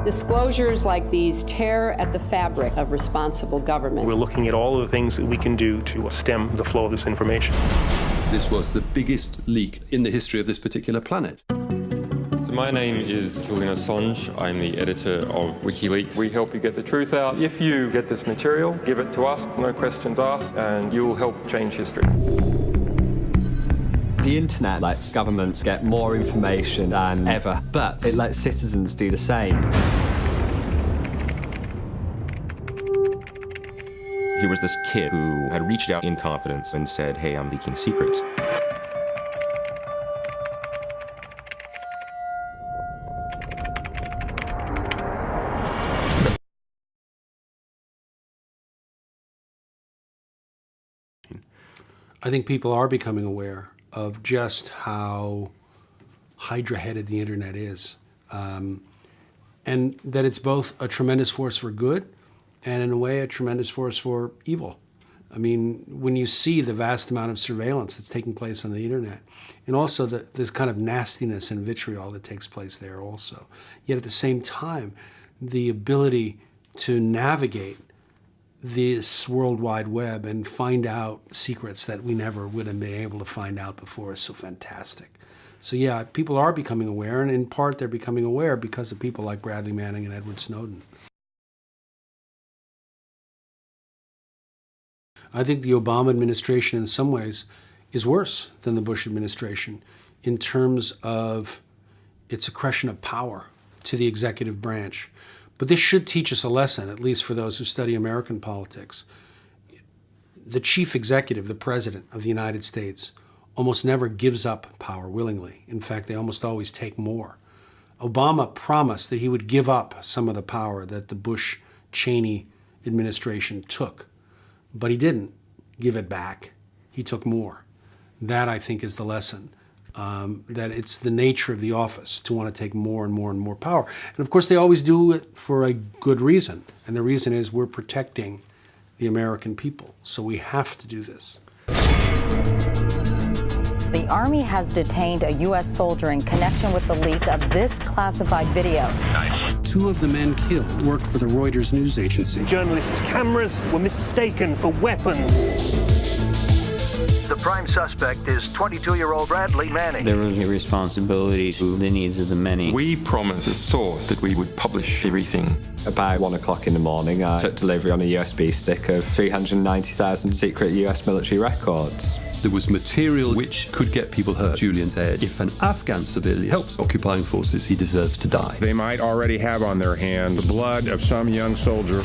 Disclosures like these tear at the fabric of responsible government. We're looking at all of the things that we can do to stem the flow of this information. This was the biggest leak in the history of this particular planet. My name is Julian Assange. I'm the editor of WikiLeaks. We help you get the truth out. If you get this material, give it to us, no questions asked, and you'll help change history. The internet lets governments get more information than ever, but it lets citizens do the same. Here was this kid who had reached out in confidence and said, hey, I'm leaking secrets. I think people are becoming aware of just how hydra-headed the internet is, and that it's both a tremendous force for good and, in a way, a tremendous force for evil. I mean, when you see the vast amount of surveillance that's taking place on the internet, and also this kind of nastiness and vitriol that takes place there also, yet at the same time, the ability to navigate this World Wide Web and find out secrets that we never would have been able to find out before is so fantastic. So yeah, people are becoming aware, and in part they're becoming aware because of people like Bradley Manning and Edward Snowden. I think the Obama administration in some ways is worse than the Bush administration in terms of its accretion of power to the executive branch. But this should teach us a lesson, at least for those who study American politics. The chief executive, the president of the United States, almost never gives up power willingly. In fact, they almost always take more. Obama promised that he would give up some of the power that the Bush-Cheney administration took, but he didn't give it back. He took more. That, I think, is the lesson. That it's the nature of the office to want to take more and more and more power. And of course, they always do it for a good reason. And the reason is we're protecting the American people. So we have to do this. The Army has detained a U.S. soldier in connection with the leak of this classified video. Nice. Two of the men killed worked for the Reuters news agency. Journalists' cameras were mistaken for weapons. The prime suspect is 22-year-old Bradley Manning. There was a responsibility to the needs of the many. We promised the source that we would publish everything. About 1 o'clock in the morning, I took delivery on a USB stick of 390,000 secret US military records. There was material which could get people hurt. Julian said, if an Afghan civilian helps occupying forces, he deserves to die. They might already have on their hands the blood of some young soldier.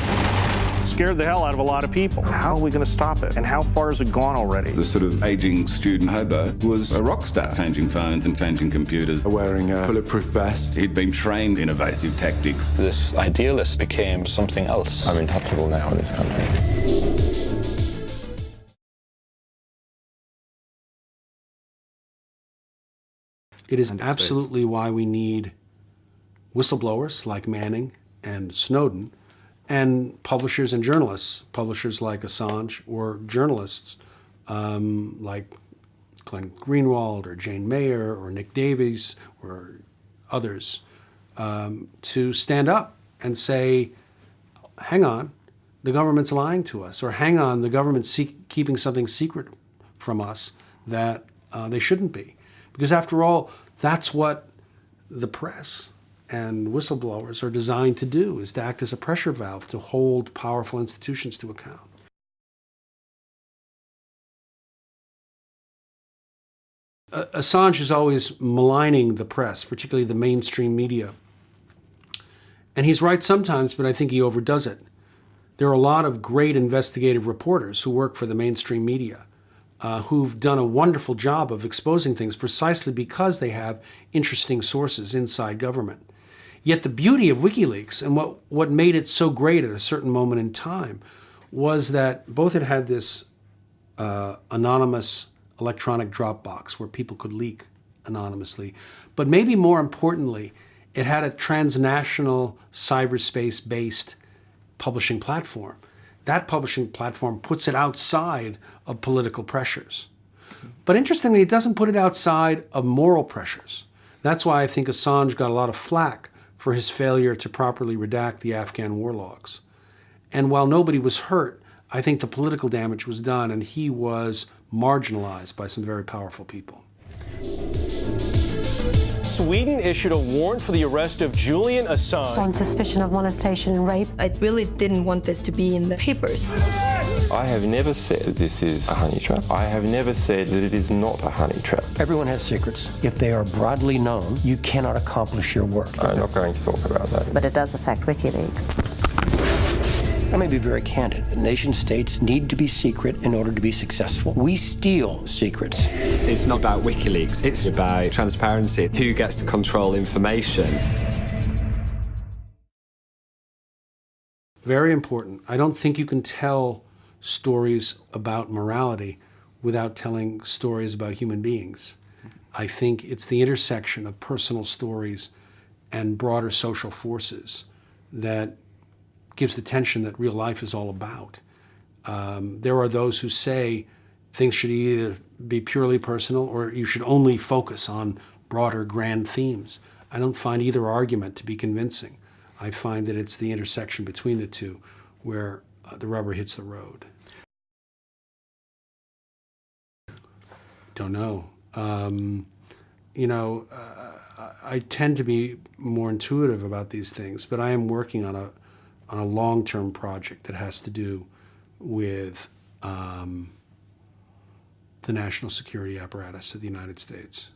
Scared the hell out of a lot of people. How are we going to stop it? And how far has it gone already? The sort of aging student hobo was a rock star, changing phones and changing computers. Wearing a bulletproof vest. He'd been trained in evasive tactics. This idealist became something else. I'm untouchable now in this country. It is absolutely why we need whistleblowers like Manning and Snowden, and publishers and journalists, publishers like Assange, or journalists like Glenn Greenwald or Jane Mayer or Nick Davies or others, to stand up and say, hang on, the government's lying to us, or hang on, the government's keeping something secret from us that they shouldn't be. Because after all, that's what the press and whistleblowers are designed to do, is to act as a pressure valve to hold powerful institutions to account. Assange is always maligning the press, particularly the mainstream media. And he's right sometimes, but I think he overdoes it. There are a lot of great investigative reporters who work for the mainstream media, who've done a wonderful job of exposing things precisely because they have interesting sources inside government. Yet the beauty of WikiLeaks, and what made it so great at a certain moment in time, was that both it had this anonymous electronic Dropbox where people could leak anonymously, but maybe more importantly, it had a transnational cyberspace-based publishing platform. That publishing platform puts it outside of political pressures. But interestingly, it doesn't put it outside of moral pressures. That's why I think Assange got a lot of flack for his failure to properly redact the Afghan war logs. And while nobody was hurt, I think the political damage was done, and he was marginalized by some very powerful people. Sweden issued a warrant for the arrest of Julian Assange on suspicion of molestation and rape. I really didn't want this to be in the papers. I have never said that this is a honey trap. I have never said that it is not a honey trap. Everyone has secrets. If they are broadly known, you cannot accomplish your work. I'm not going to talk about that. But it does affect WikiLeaks. I may be very candid. Nation states need to be secret in order to be successful. We steal secrets. It's not about WikiLeaks. It's about transparency. Who gets to control information? Very important. I don't think you can tell stories about morality without telling stories about human beings. I think it's the intersection of personal stories and broader social forces that gives the tension that real life is all about. There are those who say things should either be purely personal or you should only focus on broader, grand themes. I don't find either argument to be convincing. I find that it's the intersection between the two where the rubber hits the road. Don't know. I tend to be more intuitive about these things, but I am working on a long-term project that has to do with the national security apparatus of the United States.